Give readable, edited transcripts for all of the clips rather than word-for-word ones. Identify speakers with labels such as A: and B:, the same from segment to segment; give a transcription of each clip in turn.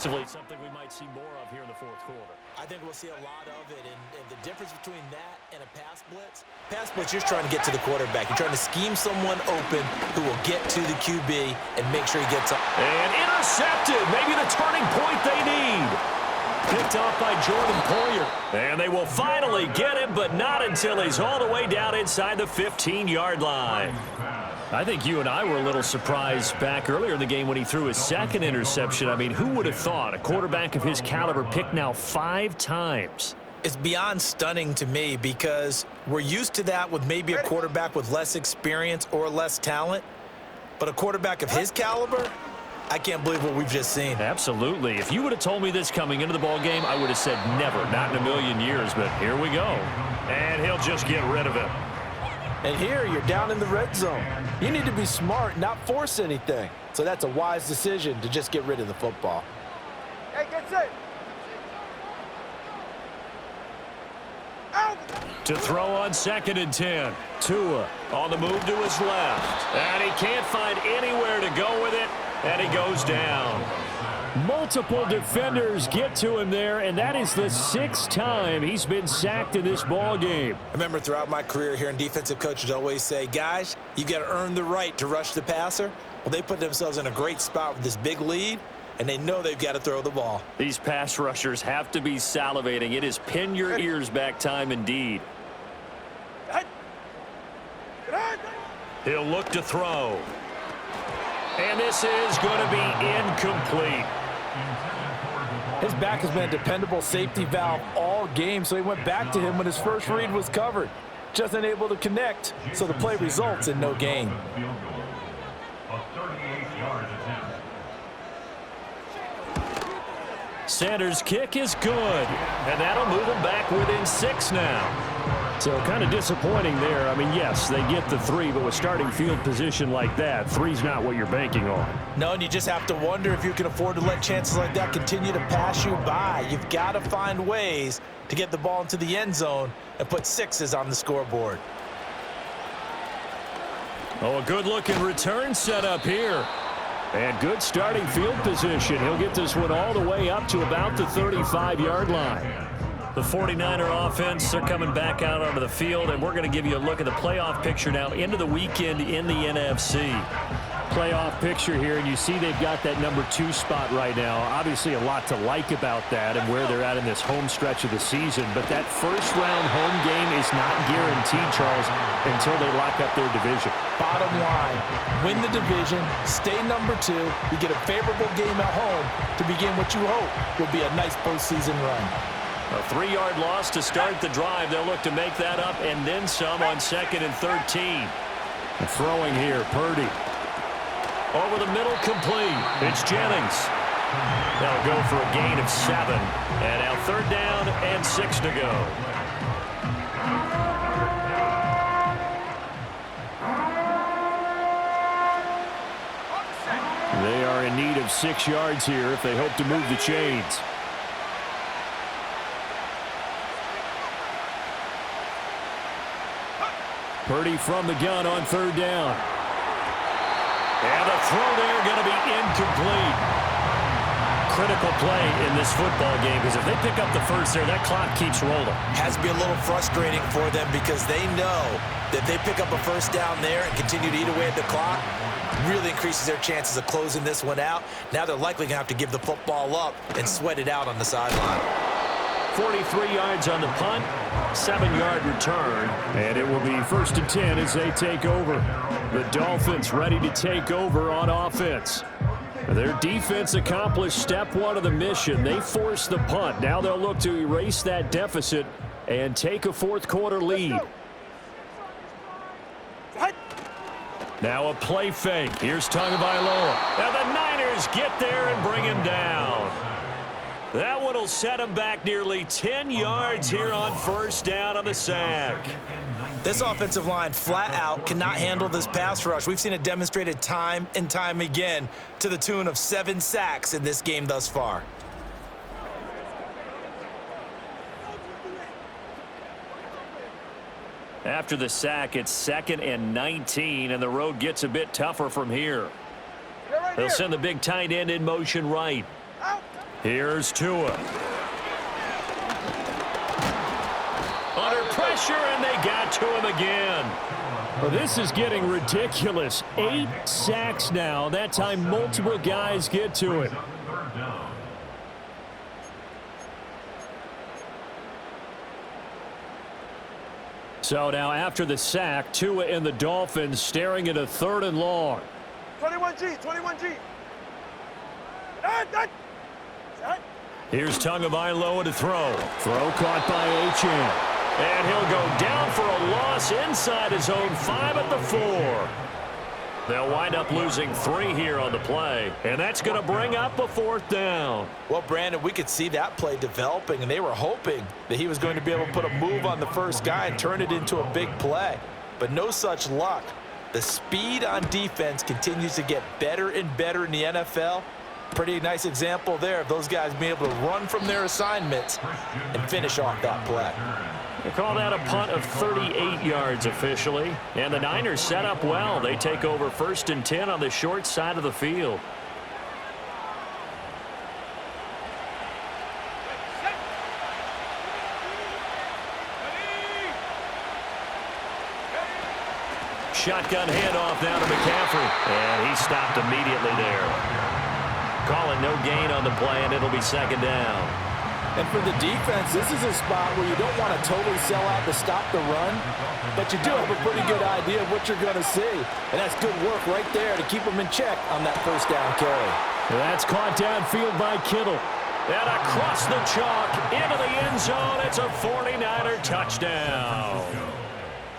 A: Something we might see more of here in the fourth quarter.
B: I think we'll see a lot of it, and the difference between that and a pass blitz, you're trying to get to the quarterback. You're trying to scheme someone open who will get to the QB and make sure he gets up.
A: And intercepted, maybe the turning point they need. Picked off by Jordan Poyer. And they will finally get him, but not until he's all the way down inside the 15-yard line. I think you and I were a little surprised back earlier in the game when he threw his second interception. I mean, who would have thought a quarterback of his caliber picked now 5 times?
B: It's beyond stunning to me because we're used to that with maybe a quarterback with less experience or less talent. But a quarterback of his caliber, I can't believe what we've just seen.
A: Absolutely. If you would have told me this coming into the ball game, I would have said never, not in a million years. But here we go. And he'll just get rid of it.
C: And here you're down in the red zone. You need to be smart, not force anything. So that's a wise decision to just get rid of the football.
D: Hey, get set. Out.
A: To throw on 2nd and 10. Tua on the move to his left. And he can't find anywhere to go with it. And he goes down. Multiple defenders get to him there, and that is the 6th time he's been sacked in this ball game.
B: I remember throughout my career here, defensive coaches always say, guys, you got to earn the right to rush the passer. Well, they put themselves in a great spot with this big lead, and they know they've got to throw the ball.
A: These pass rushers have to be salivating. It is pin your ears back time indeed. He'll look to throw. And this is going to be incomplete.
C: His back has been a dependable safety valve all game, so he went back to him when his first read was covered. Just unable to connect, so the play results in no gain.
A: Sanders' kick is good, and that'll move him back within 6 now. So kind of disappointing there. I mean, yes, they get the 3, but with starting field position like that, 3's not what you're banking on.
B: No, and you just have to wonder if you can afford to let chances like that continue to pass you by. You've got to find ways to get the ball into the end zone and put 6s on the scoreboard.
A: Oh, a good-looking return set up here. And good starting field position. He'll get this one all the way up to about the 35-yard line. The 49er offense, they're coming back out onto the field, and we're going to give you a look at the playoff picture now into the weekend in the NFC. Playoff picture here, and you see they've got that number 2 spot right now. Obviously a lot to like about that and where they're at in this home stretch of the season, but that first-round home game is not guaranteed, Charles, until they lock up their division.
B: Bottom line, win the division, stay number 2, you get a favorable game at home to begin what you hope will be a nice postseason run.
A: A 3-yard loss to start the drive. They'll look to make that up and then some on 2nd and 13. Throwing here, Purdy. Over the middle, complete. It's Jennings. They'll go for a gain of 7. And now 3rd down and 6 to go. They are in need of 6 yards here if they hope to move the chains. Purdy from the gun on 3rd down. And the throw there going to be incomplete. Critical play in this football game because if they pick up the first there, that clock keeps rolling.
B: Has to be a little frustrating for them because they know that they pick up a first down there and continue to eat away at the clock, really increases their chances of closing this one out. Now they're likely going to have to give the football up and sweat it out on the sideline.
A: 43 yards on the punt, 7-yard return, and it will be 1st and 10 as they take over. The Dolphins ready to take over on offense. Their defense accomplished step 1 of the mission. They forced the punt. Now they'll look to erase that deficit and take a 4th quarter lead. Now a play fake. Here's Tagovailoa. Now the Niners get there and bring him down. That one will set him back nearly 10 yards here on 1st down on the sack.
B: This offensive line flat out cannot handle this pass rush. We've seen it demonstrated time and time again to the tune of 7 sacks in this game thus far.
A: After the sack, it's 2nd and 19, and the road gets a bit tougher from here. They'll send the big tight end in motion right. Here's Tua. Under pressure, and they got to him again. Well, this is getting ridiculous. 8 sacks now. That time, multiple guys get to him. So now after the sack, Tua and the Dolphins staring at a 3rd and long.
D: 21G, 21G.
A: Here's Tagovailoa to throw. Throw caught by Achane. And he'll go down for a loss inside his own 5 at the 4. They'll wind up losing 3 here on the play. And that's going to bring up a 4th down.
B: Well, Brandon, we could see that play developing, and they were hoping that he was going to be able to put a move on the first guy and turn it into a big play. But no such luck. The speed on defense continues to get better and better in the NFL. Pretty nice example there of those guys being able to run from their assignments and finish off that play.
A: They call that a punt of 38 yards officially. And the Niners set up well. They take over 1st and 10 on the short side of the field. Shotgun handoff down to McCaffrey. And he stopped immediately there. Call it no gain on the play, and it'll be 2nd down.
C: And for the defense, this is a spot where you don't want to totally sell out to stop the run, but you do have a pretty good idea of what you're going to see. And that's good work right there to keep them in check on that 1st down carry.
A: That's caught downfield by Kittle. And across the chalk into the end zone. It's a 49er touchdown.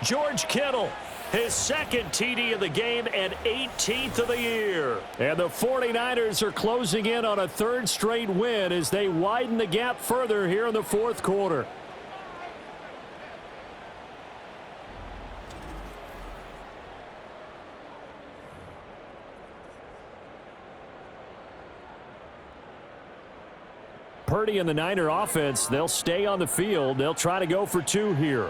A: George Kittle, his 2nd TD of the game and 18th of the year. And the 49ers are closing in on a 3rd straight win as they widen the gap further here in the 4th quarter. Purdy and the Niner offense, they'll stay on the field. They'll try to go for 2 here.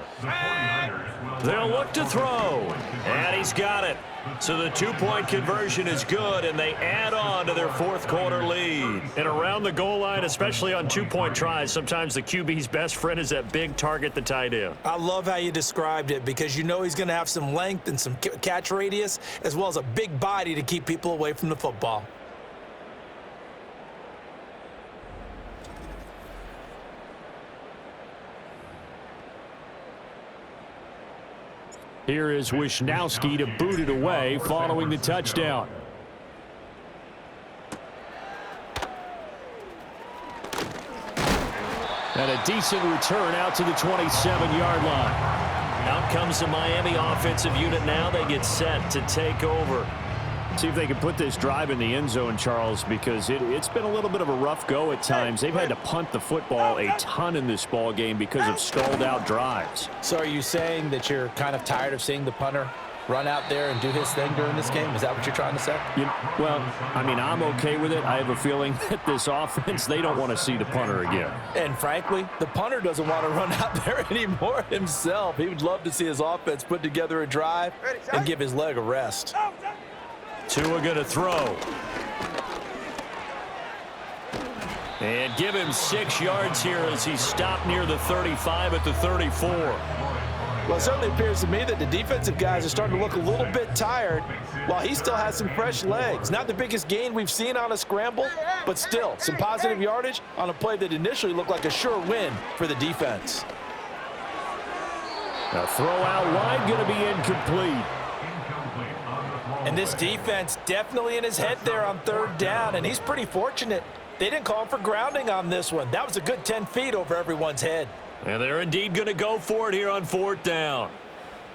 A: They'll look to throw, and he's got it. So the 2-point conversion is good, and they add on to their 4th quarter lead. And around the goal line, especially on 2-point tries, sometimes the QB's best friend is that big target, the tight end.
B: I love how you described it because you know he's going to have some length and some catch radius as well as a big body to keep people away from the football.
A: Here is Wishnowski to boot it away following the touchdown. And a decent return out to the 27-yard line. Out comes the Miami offensive unit now. They get set to take over. See if they can put this drive in the end zone, Charles, because it's been a little bit of a rough go at times. They've had to punt the football a ton in this ball game because of stalled out drives.
C: So are you saying that you're kind of tired of seeing the punter run out there and do his thing during this game? Is that what you're trying to say?
A: Well, I mean, I'm okay with it. I have a feeling that this offense, they don't want to see the punter again.
C: And frankly, the punter doesn't want to run out there anymore himself. He would love to see his offense put together a drive and give his leg a rest.
A: Tua going to throw. And give him 6 yards here as he stopped near the 35 at the 34.
C: Well, it certainly appears to me that the defensive guys are starting to look a little bit tired while he still has some fresh legs. Not the biggest gain we've seen on a scramble, but still some positive yardage on a play that initially looked like a sure win for the defense.
A: A throw out wide going to be incomplete.
C: And this defense definitely in his head there on 3rd down, and he's pretty fortunate. They didn't call him for grounding on this one. That was a good 10 feet over everyone's head.
A: And they're indeed going to go for it here on 4th down.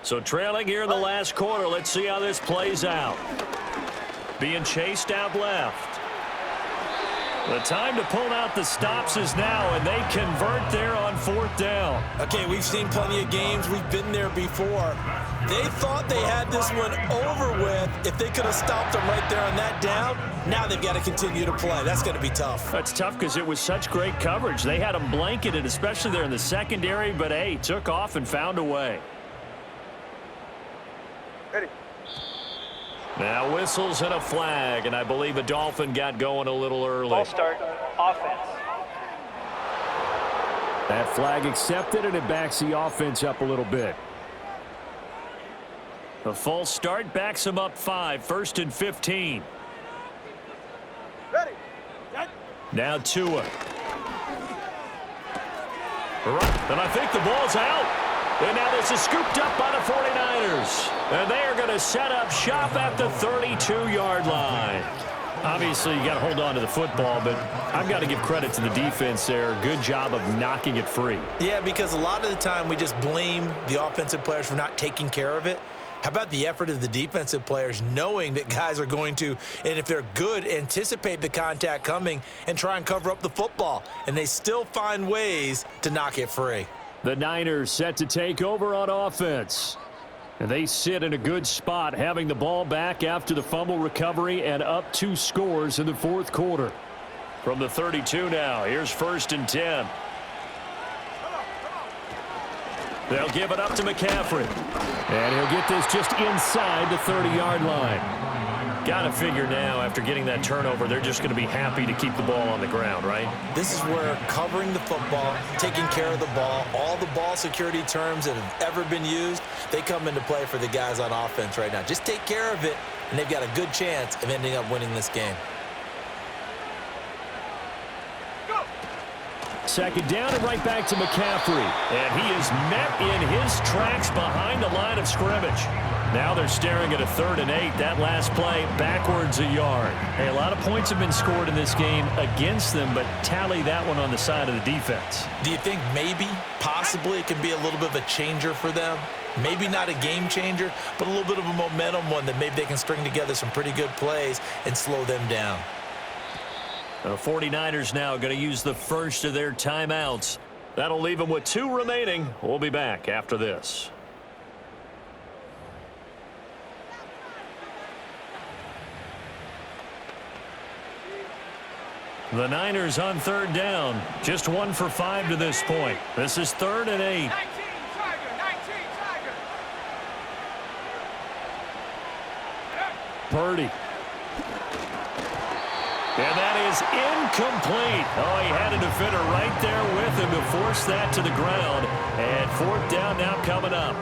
A: So trailing here in the last quarter, let's see how this plays out. Being chased out left. The time to pull out the stops is now, and they convert there on 4th down.
B: Okay, we've seen plenty of games. We've been there before. They thought they had this one over with if they could have stopped them right there on that down. Now they've got to continue to play. That's going to be tough.
A: That's tough because it was such great coverage. They had them blanketed, especially there in the secondary, but, hey, took off and found a way.
D: Ready.
A: Now whistles and a flag, and I believe a Dolphin got going a little early.
E: Ball start, offense.
A: That flag accepted, and it backs the offense up a little bit. The false start backs him up 5, 1st and 15.
D: Ready.
A: Now Tua. And I think the ball's out. And now this is scooped up by the 49ers. And they are going to set up shop at the 32-yard line. Obviously, you got to hold on to the football, but I've got to give credit to the defense there. Good job of knocking it free.
B: Yeah, because a lot of the time we just blame the offensive players for not taking care of it. How about the effort of the defensive players knowing that guys are going to, and if they're good, anticipate the contact coming and try and cover up the football. And they still find ways to knock it free.
A: The Niners set to take over on offense. And they sit in a good spot, having the ball back after the fumble recovery and up 2 scores in the 4th quarter. From the 32 now, here's 1st and 10. They'll give it up to McCaffrey. And he'll get this just inside the 30-yard line. Got to figure now, after getting that turnover, they're just going to be happy to keep the ball on the ground, right?
B: This is where covering the football, taking care of the ball, all the ball security terms that have ever been used, they come into play for the guys on offense right now. Just take care of it, and they've got a good chance of ending up winning this game.
A: Second down and right back to McCaffrey. And he is met in his tracks behind the line of scrimmage. Now they're staring at a 3rd and 8. That last play backwards a yard. Hey, a lot of points have been scored in this game against them, but tally that one on the side of the defense.
B: Do you think maybe, possibly, it can be a little bit of a changer for them? Maybe not a game changer, but a little bit of a momentum one that maybe they can string together some pretty good plays and slow them down.
A: The 49ers now going to use the first of their timeouts. That'll leave them with 2 remaining. We'll be back after this. The Niners on 3rd down. Just 1 for 5 to this point. This is 3rd and 8.
D: 19 Tiger.
A: Purdy. And that is incomplete. Oh, he had a defender right there with him to force that to the ground. And 4th down now coming up.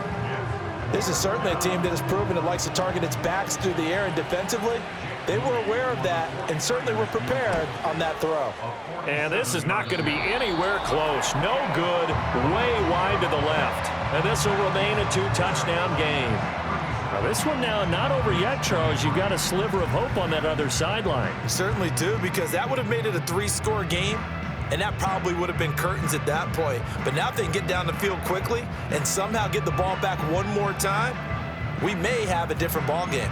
C: This is certainly a team that has proven it likes to target its backs through the air, and defensively, they were aware of that and certainly were prepared on that throw.
A: And this is not going to be anywhere close. No good, way wide to the left. And this will remain a 2-touchdown game. Now this one now not over yet, Charles. You've got a sliver of hope on that other sideline.
B: You certainly do, because that would have made it a 3-score game, and that probably would have been curtains at that point. But now if they can get down the field quickly and somehow get the ball back one more time, we may have a different ball game.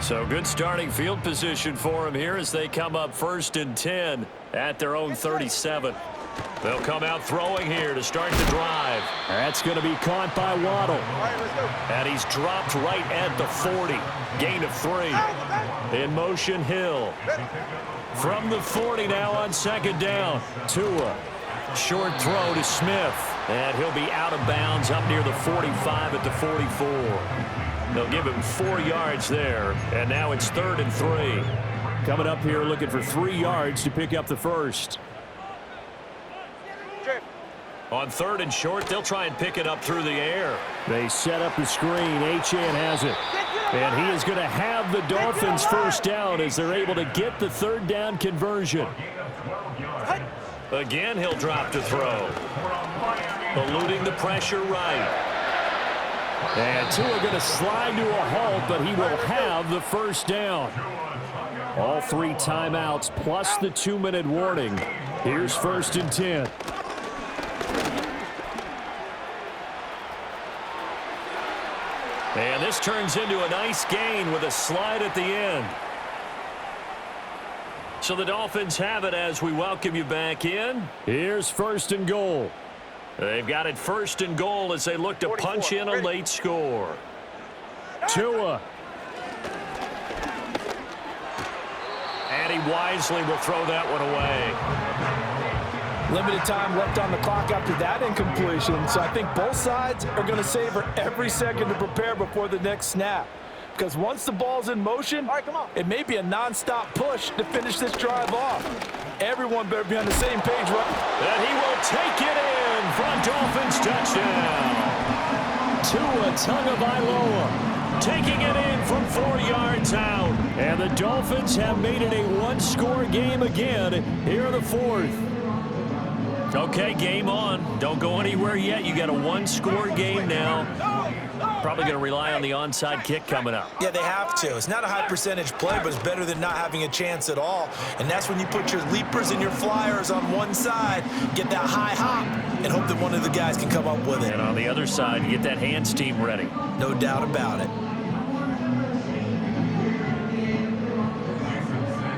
A: So good starting field position for them here as they come up 1st and 10 at their own 37. They'll come out throwing here to start the drive. That's going to be caught by Waddle. And he's dropped right at the 40. Gain of 3. In motion, Hill. From the 40 now on 2nd down. Tua. Short throw to Smith. And he'll be out of bounds up near the 45 at the 44. They'll give him 4 yards there. And now it's 3rd and 3. Coming up here looking for 3 yards to pick up the first. On 3rd and short, they'll try and pick it up through the air. They set up the screen. Achane has it. And he is going to have the Dolphins first down as they're able to get the 3rd down conversion. Again, he'll drop to throw. Eluding the pressure right. And Tua going to slide to a halt, but he will have the first down. All 3 timeouts plus the 2-minute warning. Here's 1st and 10. And this turns into a nice gain with a slide at the end. So the Dolphins have it as we welcome you back in. Here's 1st and goal. They've got it 1st and goal as they look to punch in a late score. Tua. And he wisely will throw that one away.
C: Limited time left on the clock after that incompletion, so I think both sides are going to savor every second to prepare before the next snap. Because once the ball's in motion, it may be a non-stop push to finish this drive off. Everyone better be on the same page, right?
A: And he will take it in for a Dolphins touchdown. Tua Tagovailoa taking it in from 4 yards out. And the Dolphins have made it a one-score game again here in the fourth. Okay, game on. Don't go anywhere yet. You got a one-score game now. Probably going to rely on the onside kick coming up.
B: Yeah, they have to. It's not a high percentage play, but it's better than not having a chance at all. And that's when you put your leapers and your flyers on one side, get that high hop, and hope that one of the guys can come up with it.
A: And on the other side, you get that hands team ready.
B: No doubt about it.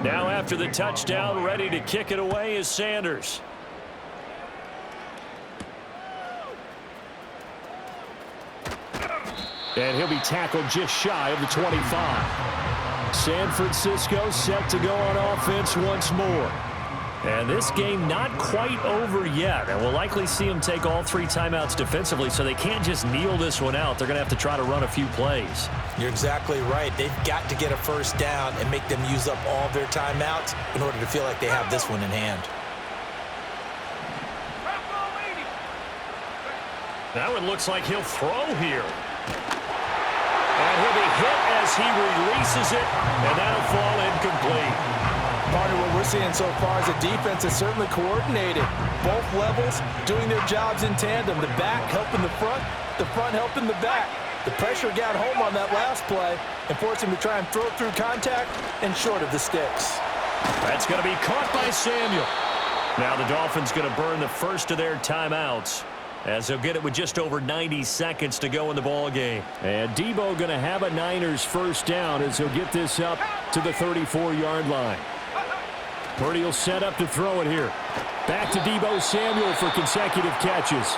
A: Now after the touchdown, ready to kick it away is Sanders. And he'll be tackled just shy of the 25. San Francisco set to go on offense once more. And this game not quite over yet. And we'll likely see them take all 3 timeouts defensively, so they can't just kneel this one out. They're going to have to try to run a few plays.
B: You're exactly right. They've got to get a first down and make them use up all their timeouts in order to feel like they have this one in hand.
A: Now it looks like he'll throw here. And he'll be hit as he releases it, and that'll fall incomplete.
C: Part of what we're seeing so far is the defense is certainly coordinated. Both levels doing their jobs in tandem. The back helping the front helping the back. The pressure got home on that last play and forced him to try and throw through contact and short of the sticks.
A: That's going to be caught by Samuel. Now the Dolphins going to burn the first of their timeouts, as they'll get it with just over 90 seconds to go in the ball game. And Debo going to have a Niners first down as he'll get this up to the 34-yard line. Purdy will set up to throw it here. Back to Debo Samuel for consecutive catches.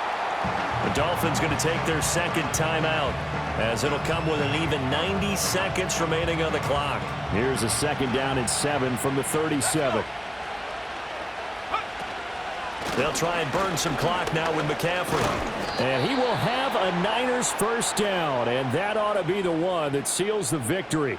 A: The Dolphins going to take their second timeout, as it'll come with an even 90 seconds remaining on the clock. Here's a second down and 7 from the 37. They'll try and burn some clock now with McCaffrey. And he will have a Niners first down, and that ought to be the one that seals the victory.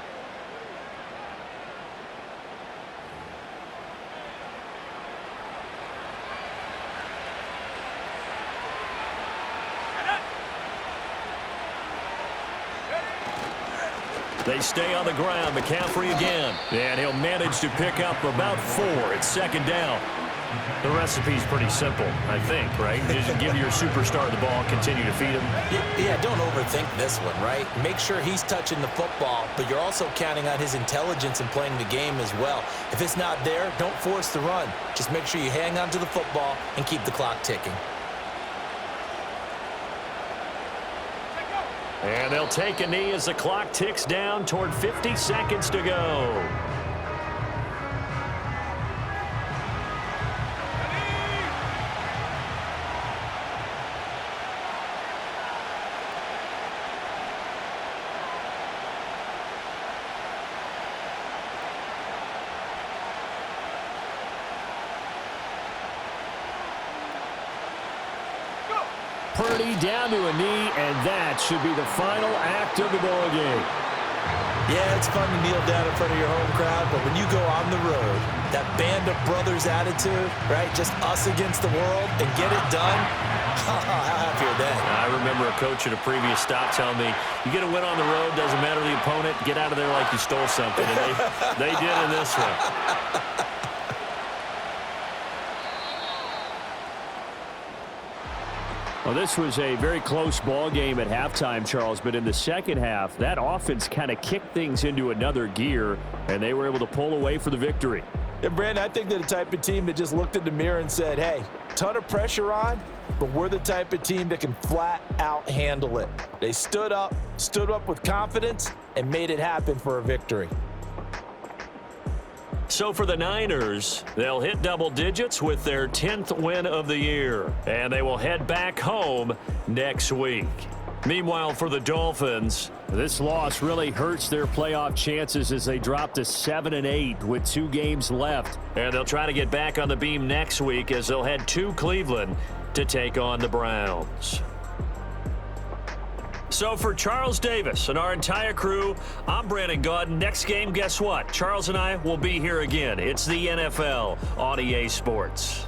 A: They stay on the ground. McCaffrey again. And he'll manage to pick up about 4. It's second down. The recipe's pretty simple, I think, right? Just give your superstar the ball, continue to feed him.
B: Yeah, don't overthink this one, right? Make sure he's touching the football, but you're also counting on his intelligence in playing the game as well. If it's not there, don't force the run. Just make sure you hang on to the football and keep the clock ticking.
A: And they'll take a knee as the clock ticks down toward 50 seconds to go. Purdy down to a knee, and that should be the final act of the ball game.
B: Yeah, it's fun to kneel down in front of your home crowd, but when you go on the road, that band of brothers attitude, right, just us against the world and get it done, how happy are they?
A: I remember a coach at a previous stop telling me, you get a win on the road, doesn't matter the opponent, get out of there like you stole something. And they did in this one. Well, this was a very close ball game at halftime, Charles, but in the second half, that offense kind of kicked things into another gear, and they were able to pull away for the victory.
C: And, Brandon, I think they're the type of team that just looked in the mirror and said, hey, ton of pressure on, but we're the type of team that can flat out handle it. They stood up with confidence, and made it happen for a victory.
A: So for the Niners, they'll hit double digits with their 10th win of the year, and they will head back home next week. Meanwhile, for the Dolphins, This loss really hurts their playoff chances as they drop to 7-8 with 2 games left. And they'll try to get back on the beam next week as they'll head to Cleveland to take on the Browns. So for Charles Davis and our entire crew, I'm Brandon Gaudin. Next game, guess what? Charles and I will be here again. It's the NFL on EA Sports.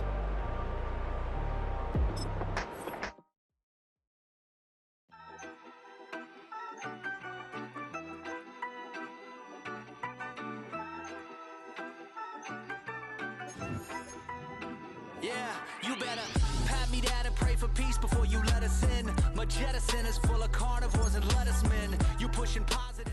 E: Yeah, you better pat me down and pray for peace before you let us in. My jettison is full of carnivores and lettuce men. You pushing